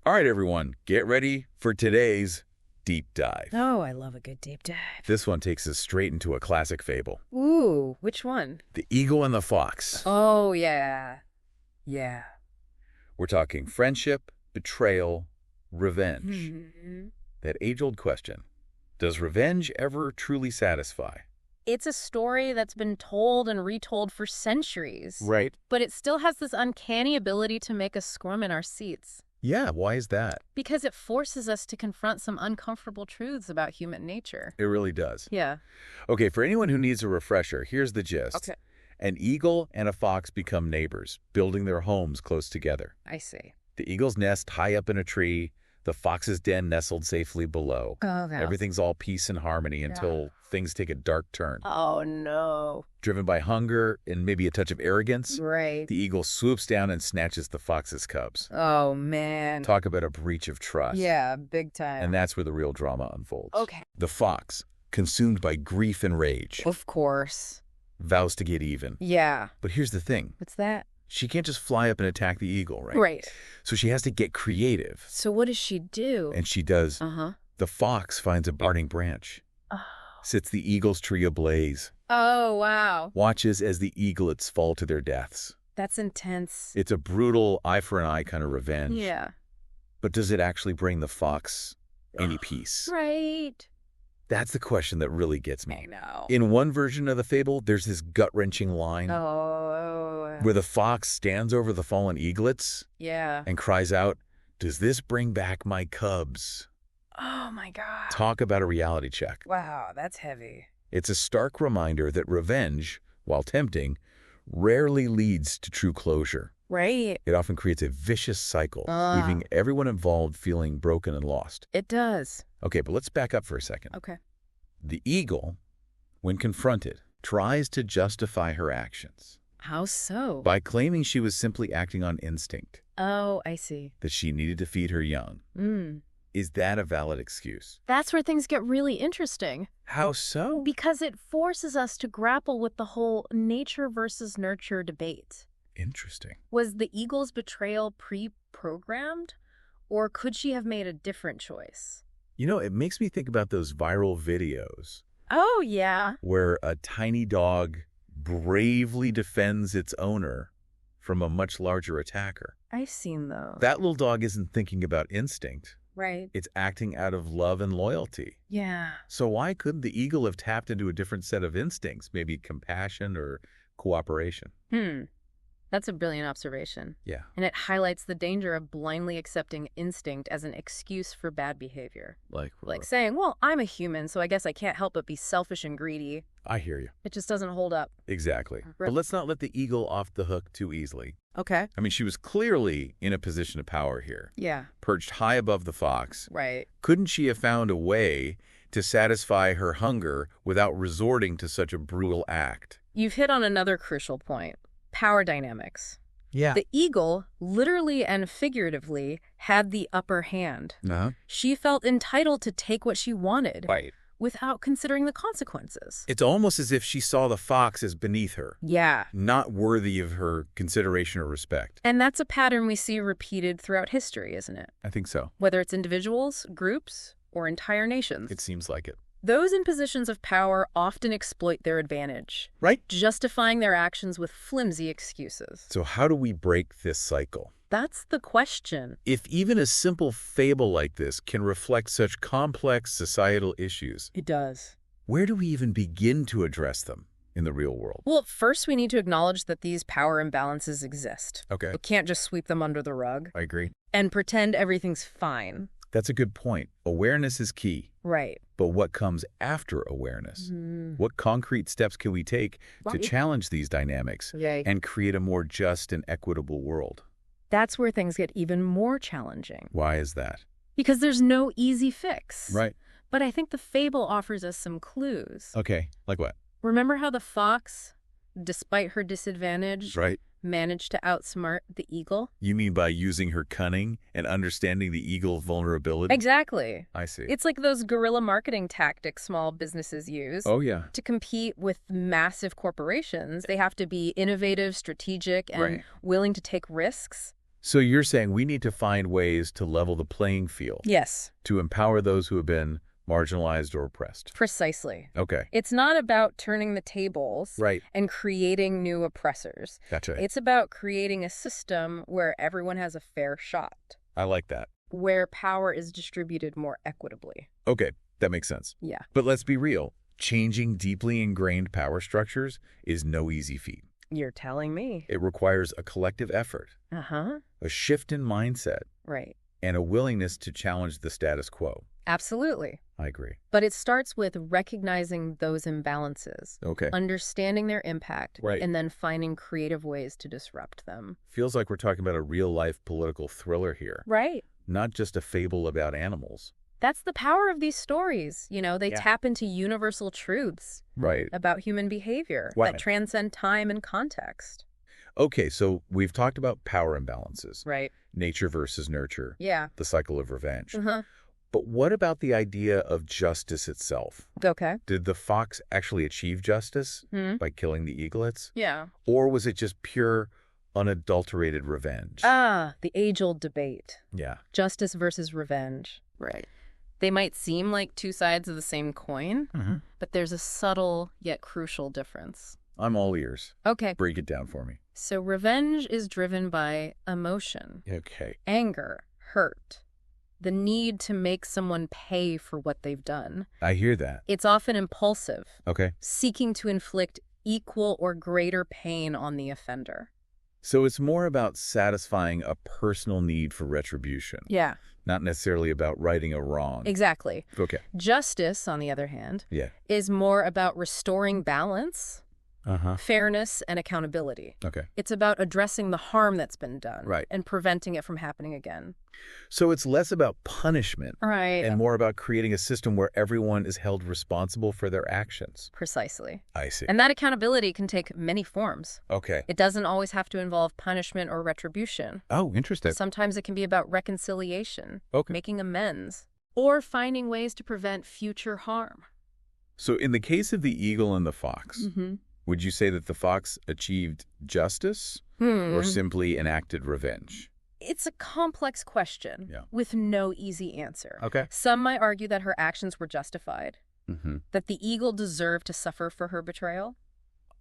All right, everyone, get ready for today's deep dive. Oh, I love a good deep dive. This one takes us straight into a classic fable. Ooh, which one? The Eagle and the Fox. Oh, yeah. Yeah. We're talking friendship, betrayal, revenge. Mm-hmm. That age-old question, does revenge ever truly satisfy? It's a story that's been told and retold for centuries. Right. But it still has this uncanny ability to make us squirm in our seats. Yeah, why is that? Because it forces us to confront some uncomfortable truths about human nature. It really does. Yeah. Okay, for anyone who needs a refresher, here's the gist. Okay. An eagle and a fox become neighbors, building their homes close together. I see. The eagle's nest high up in a tree, the fox's den nestled safely below. Oh, no. Everything's all peace and harmony until things take a dark turn. Oh, no. Driven by hunger and maybe a touch of arrogance, Right. the eagle swoops down and snatches the fox's cubs. Oh, man. Talk about a breach of trust. Yeah, big time. And that's where the real drama unfolds. Okay. The fox, consumed by grief and rage, Of course. vows to get even. Yeah. But here's the thing. What's that? She can't just fly up and attack the eagle, right? Right. So she has to get creative. So what does she do? And she does. Uh-huh. The fox finds a burning branch, Oh. sets the eagle's tree ablaze, Oh, wow. watches as the eaglets fall to their deaths. That's intense. It's a brutal eye for an eye kind of revenge. Yeah. But does it actually bring the fox any peace? Right. That's the question that really gets I me. know. In one version of the fable, there's this gut-wrenching line Oh. where the fox stands over the fallen eaglets Yeah. and cries out, "Does this bring back my cubs?" Oh, my God. Talk about a reality check. Wow, that's heavy. It's a stark reminder that revenge, while tempting, rarely leads to true closure. Right. It often creates a vicious cycle, leaving everyone involved feeling broken and lost. It does. Okay, but let's back up for a second. Okay. The eagle, when confronted, tries to justify her actions How so? by claiming she was simply acting on instinct, Oh, I see. that she needed to feed her young. Is that a valid excuse? That's where things get really interesting. How so? Because it forces us to grapple with the whole nature versus nurture debate. Interesting. Was the eagle's betrayal pre-programmed, or could she have made a different choice? You know, it makes me think about those viral videos Oh, yeah. where a tiny dog bravely defends its owner from a much larger attacker. I've seen those. That little dog isn't thinking about instinct. Right. It's acting out of love and loyalty. Yeah. So why couldn't the eagle have tapped into a different set of instincts, maybe compassion or cooperation? That's a brilliant observation. Yeah. And it highlights the danger of blindly accepting instinct as an excuse for bad behavior. Like saying, well, I'm a human, so I guess I can't help but be selfish and greedy. I hear you. It just doesn't hold up. Exactly. But let's not let the eagle off the hook too easily. Okay. I mean, she was clearly in a position of power here, Yeah. perched high above the fox. Right. Couldn't she have found a way to satisfy her hunger without resorting to such a brutal act? You've hit on another crucial point. Power dynamics. Yeah. The eagle, literally and figuratively, had the upper hand. She felt entitled to take what she wanted. Right. Without considering the consequences. It's almost as if she saw the fox as beneath her, Yeah. not worthy of her consideration or respect. And that's a pattern we see repeated throughout history, isn't it? I think so. Whether it's individuals, groups, or entire nations. It seems like it. Those in positions of power often exploit their advantage, Right? justifying their actions with flimsy excuses. So how do we break this cycle? That's the question. If even a simple fable like this can reflect such complex societal issues, It does. where do we even begin to address them in the real world? Well, first we need to acknowledge that these power imbalances exist. Okay, We can't just sweep them under the rug I agree. and pretend everything's fine. That's a good point. Awareness is key. Right. But what comes after awareness? What concrete steps can we take to Right. challenge these dynamics Okay. and create a more just and equitable world? That's where things get even more challenging. Why is that? Because there's no easy fix. Right. But I think the fable offers us some clues. Okay, like what? Remember how the fox, despite her disadvantage, Right. managed to outsmart the eagle? You mean by using her cunning and understanding the eagle's vulnerability? Exactly. I see. It's like those guerrilla marketing tactics small businesses use. Oh, yeah. To compete with massive corporations, they have to be innovative, strategic, and Right. willing to take risks. So you're saying we need to find ways to level the playing field. Yes. To empower those who have been marginalized or oppressed. Precisely. Okay. It's not about turning the tables Right. and creating new oppressors. Gotcha. It's about creating a system where everyone has a fair shot. I like that. Where power is distributed more equitably. Okay, that makes sense. Yeah. But let's be real. Changing deeply ingrained power structures is no easy feat. You're telling me. It requires a collective effort, Uh-huh. a shift in mindset, Right. and a willingness to challenge the status quo. Absolutely. I agree. But it starts with recognizing those imbalances, Okay. understanding their impact, Right. and then finding creative ways to disrupt them. Feels like we're talking about a real-life political thriller here, Right. not just a fable about animals. That's the power of these stories. You know, they Yeah. tap into universal truths Right. about human behavior Wow. that transcend time and context. Okay, so we've talked about power imbalances, Right. nature versus nurture, Yeah. the cycle of revenge. Uh-huh. But what about the idea of justice itself? Okay. Did the fox actually achieve justice by killing the eaglets? Yeah. Or was it just pure, unadulterated revenge? The age-old debate. Yeah. Justice versus revenge. Right. They might seem like two sides of the same coin, but there's a subtle yet crucial difference. I'm all ears. Okay. Break it down for me. So revenge is driven by emotion, Okay. anger, hurt, the need to make someone pay for what they've done. I hear that. It's often impulsive, Okay. seeking to inflict equal or greater pain on the offender. So it's more about satisfying a personal need for retribution, Yeah, not necessarily about righting a wrong. exactly. Okay. Justice, on the other hand, Yeah. is more about restoring balance, Uh-huh. fairness, and accountability. Okay. It's about addressing the harm that's been done Right. and preventing it from happening again. So it's less about punishment Right. and more about creating a system where everyone is held responsible for their actions. Precisely. I see. And that accountability can take many forms. Okay. It doesn't always have to involve punishment or retribution. Oh, interesting. Sometimes it can be about reconciliation, Okay. making amends, or finding ways to prevent future harm. So in the case of the eagle and the fox, would you say that the fox achieved justice or simply enacted revenge? It's a complex question with no easy answer. Okay. Some might argue that her actions were justified, Mm-hmm. that the eagle deserved to suffer for her betrayal.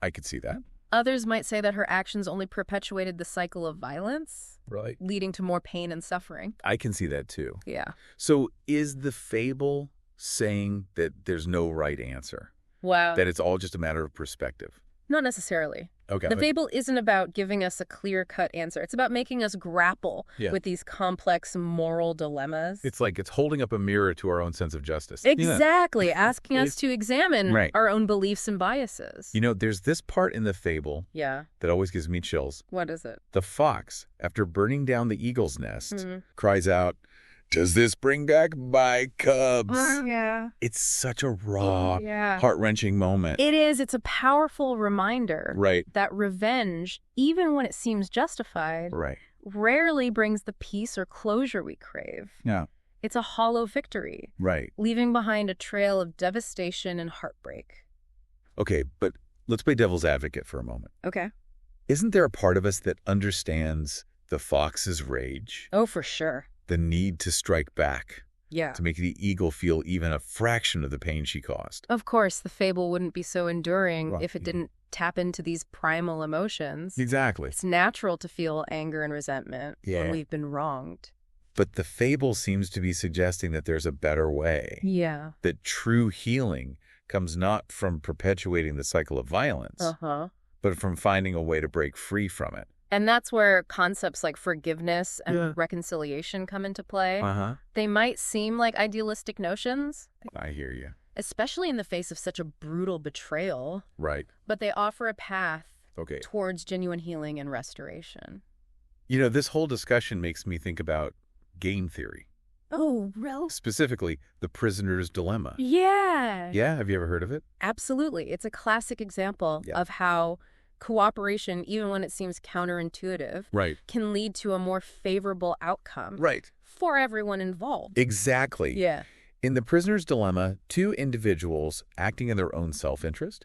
I could see that. Others might say that her actions only perpetuated the cycle of violence, Right. leading to more pain and suffering. I can see that too. Yeah. So is the fable saying that there's no right answer? Wow. That it's all just a matter of perspective? Not necessarily. Okay. The fable isn't about giving us a clear-cut answer. It's about making us grapple with these complex moral dilemmas. It's like it's holding up a mirror to our own sense of justice. Exactly. Asking us to examine Right. our own beliefs and biases. You know, there's this part in the fable Yeah. that always gives me chills. What is it? The fox, after burning down the eagle's nest, cries out, "Does this bring back my cubs?" Yeah. It's such a raw, Yeah. heart-wrenching moment. It is. It's a powerful reminder Right. that revenge, even when it seems justified, Right. rarely brings the peace or closure we crave. Yeah. It's a hollow victory, Right. leaving behind a trail of devastation and heartbreak. Okay, but let's play devil's advocate for a moment. Okay. Isn't there a part of us that understands the fox's rage, Oh, for sure. the need to strike back, Yeah. to make the eagle feel even a fraction of the pain she caused? Of course, the fable wouldn't be so enduring Right. if it didn't tap into these primal emotions. Exactly. It's natural to feel anger and resentment when we've been wronged. But the fable seems to be suggesting that there's a better way, Yeah. that true healing comes not from perpetuating the cycle of violence, but from finding a way to break free from it. And that's where concepts like forgiveness and reconciliation come into play. They might seem like idealistic notions, I hear you. especially in the face of such a brutal betrayal, Right. but they offer a path Okay. towards genuine healing and restoration. You know, this whole discussion makes me think about game theory, Oh, really? specifically the prisoner's dilemma. Yeah. Yeah, have you ever heard of it? Absolutely. It's a classic example of how cooperation, even when it seems counterintuitive, Right. can lead to a more favorable outcome Right. for everyone involved. Exactly. Yeah. In the prisoner's dilemma, two individuals acting in their own self-interest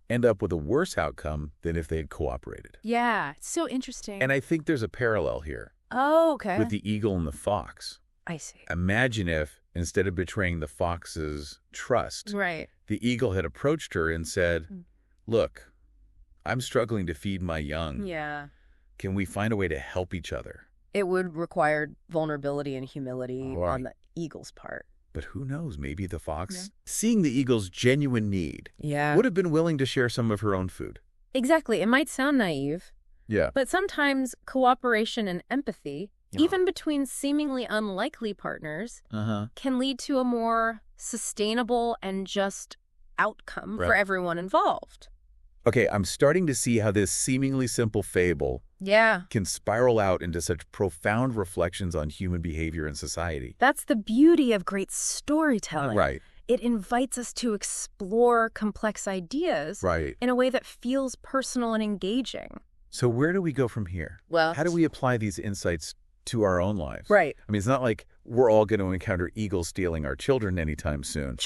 end up with a worse outcome than if they had cooperated. Yeah. It's so interesting. And I think there's a parallel here. Oh, okay. with the eagle and the fox. I see. Imagine if, instead of betraying the fox's trust, Right. the eagle had approached her and said, look, I'm struggling to feed my young. Yeah. Can we find a way to help each other? It would require vulnerability and humility Right. on the eagle's part. But who knows, maybe the fox, seeing the eagle's genuine need, Yeah. would have been willing to share some of her own food. Exactly. It might sound naive, Yeah. but sometimes cooperation and empathy, even between seemingly unlikely partners, can lead to a more sustainable and just outcome for everyone involved. Okay, I'm starting to see how this seemingly simple fable can spiral out into such profound reflections on human behavior and society. That's the beauty of great storytelling. Right. It invites us to explore complex ideas in a way that feels personal and engaging. So where do we go from here? Well, how do we apply these insights to our own lives? Right. I mean, it's not like we're all going to encounter eagles stealing our children anytime soon.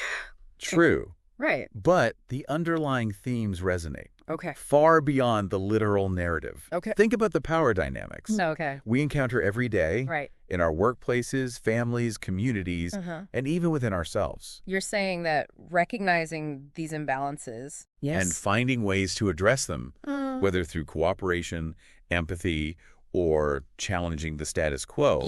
True. Right. But the underlying themes resonate. Okay. Far beyond the literal narrative. Okay. Think about the power dynamics. Okay. We encounter every day in our workplaces, families, communities, and even within ourselves. You're saying that recognizing these imbalances and finding ways to address them, whether through cooperation, empathy, or challenging the status quo,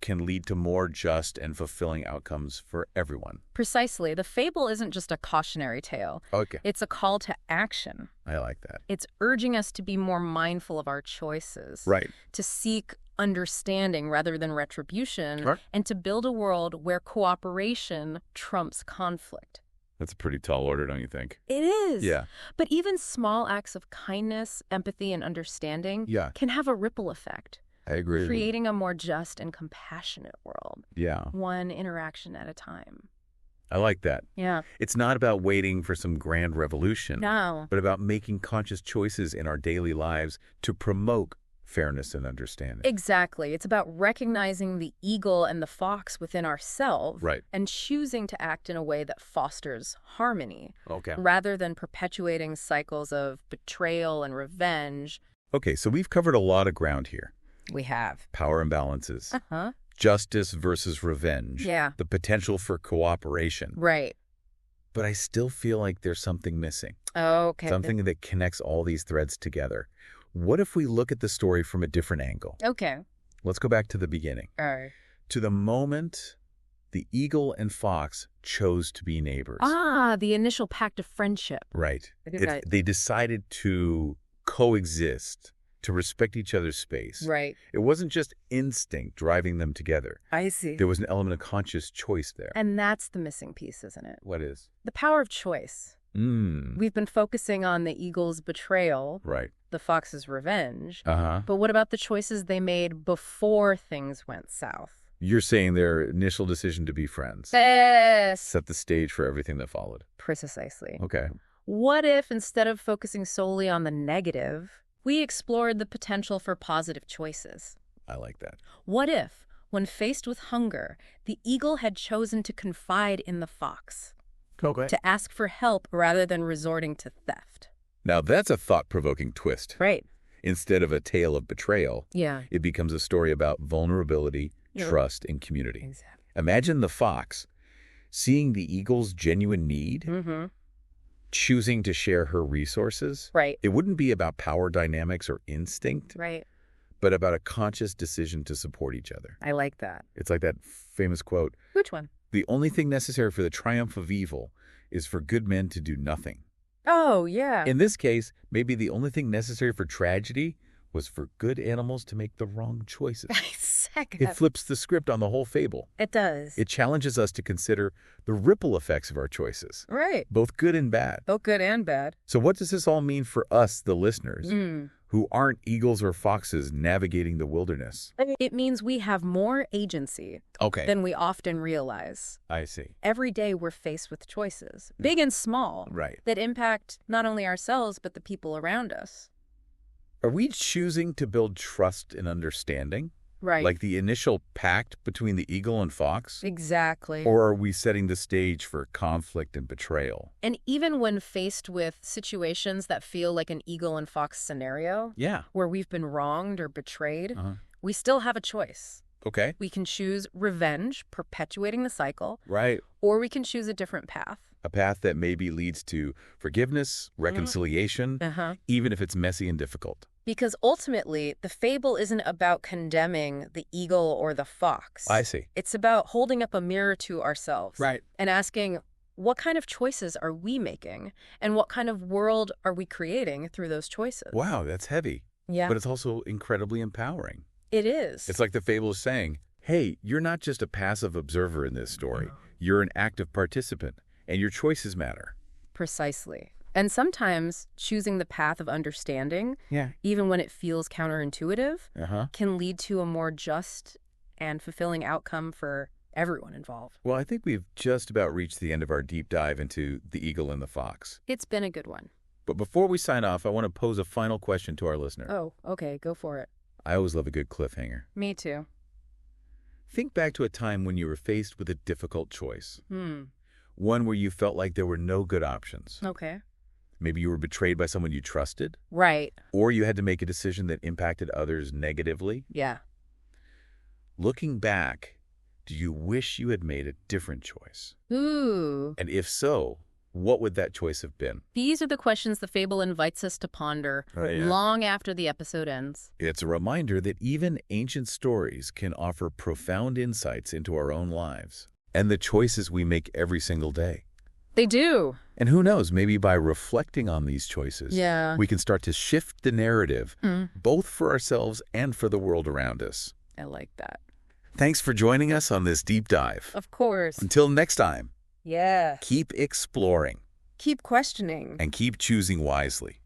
can lead to more just and fulfilling outcomes for everyone. Precisely. The fable isn't just a cautionary tale. Okay. It's a call to action. I like that. It's urging us to be more mindful of our choices. Right. To seek understanding rather than retribution. Right. And to build a world where cooperation trumps conflict. That's a pretty tall order, don't you think? It is. Yeah. But even small acts of kindness, empathy, and understanding can have a ripple effect. I agree. Creating a more just and compassionate world. Yeah. One interaction at a time. I like that. Yeah. It's not about waiting for some grand revolution. No. But about making conscious choices in our daily lives to promote fairness and understanding. Exactly. It's about recognizing the eagle and the fox within ourselves and choosing to act in a way that fosters harmony rather than perpetuating cycles of betrayal and revenge. Okay, so we've covered a lot of ground here. We have. Power imbalances. Justice versus revenge. Yeah. The potential for cooperation. Right. But I still feel like there's something missing. Okay. Something that connects all these threads together. What if we look at the story from a different angle? Okay. Let's go back to the beginning. All right. To the moment the eagle and fox chose to be neighbors. Ah, the initial pact of friendship. Right. They decided to coexist, to respect each other's space. Right. It wasn't just instinct driving them together. I see. There was an element of conscious choice there. And that's the missing piece, isn't it? What is? The power of choice. We've been focusing on the eagle's betrayal, the fox's revenge, but what about the choices they made before things went south? You're saying their initial decision to be friends Yes. set the stage for everything that followed. Precisely. Okay. What if, instead of focusing solely on the negative, we explored the potential for positive choices? I like that. What if, when faced with hunger, the eagle had chosen to confide in the fox? To ask for help rather than resorting to theft. Now that's a thought-provoking twist. Right. Instead of a tale of betrayal, Yeah. it becomes a story about vulnerability, trust, and community. Exactly. Imagine the fox seeing the eagle's genuine need, choosing to share her resources. Right. It wouldn't be about power dynamics or instinct, Right. but about a conscious decision to support each other. I like that. It's like that famous quote, Which one? "The only thing necessary for the triumph of evil is for good men to do nothing." Oh, yeah. In this case, maybe the only thing necessary for tragedy was for good animals to make the wrong choices. It flips the script on the whole fable. It does. It challenges us to consider the ripple effects of our choices, Right. both good and bad. Both good and bad. So what does this all mean for us, the listeners, who aren't eagles or foxes navigating the wilderness? It means we have more agency than we often realize. I see. Every day we're faced with choices, big and small, that impact not only ourselves, but the people around us. Are we choosing to build trust and understanding? Right. Like the initial pact between the eagle and fox? Exactly. Or are we setting the stage for conflict and betrayal? And even when faced with situations that feel like an eagle and fox scenario, Yeah. where we've been wronged or betrayed, we still have a choice. Okay. We can choose revenge, perpetuating the cycle. Right. Or we can choose a different path. A path that maybe leads to forgiveness, reconciliation, even if it's messy and difficult. Because ultimately, the fable isn't about condemning the eagle or the fox. I see. It's about holding up a mirror to ourselves. Right. And asking, what kind of choices are we making? And what kind of world are we creating through those choices? Wow, that's heavy. Yeah. But it's also incredibly empowering. It is. It's like the fable is saying, hey, you're not just a passive observer in this story. You're an active participant, and your choices matter. Precisely. And sometimes choosing the path of understanding, even when it feels counterintuitive, can lead to a more just and fulfilling outcome for everyone involved. Well, I think we've just about reached the end of our deep dive into the eagle and the fox. It's been a good one. But before we sign off, I want to pose a final question to our listener. Oh, okay, go for it. I always love a good cliffhanger. Me too. Think back to a time when you were faced with a difficult choice. One where you felt like there were no good options. Okay. Maybe you were betrayed by someone you trusted. Right. Or you had to make a decision that impacted others negatively. Yeah. Looking back, do you wish you had made a different choice? Ooh. And if so, what would that choice have been? These are the questions the fable invites us to ponder long after the episode ends. It's a reminder that even ancient stories can offer profound insights into our own lives and the choices we make every single day. They do. And who knows, maybe by reflecting on these choices, we can start to shift the narrative, both for ourselves and for the world around us. I like that. Thanks for joining us on this deep dive. Of course. Until next time. Yeah. Keep exploring. Keep questioning. And keep choosing wisely.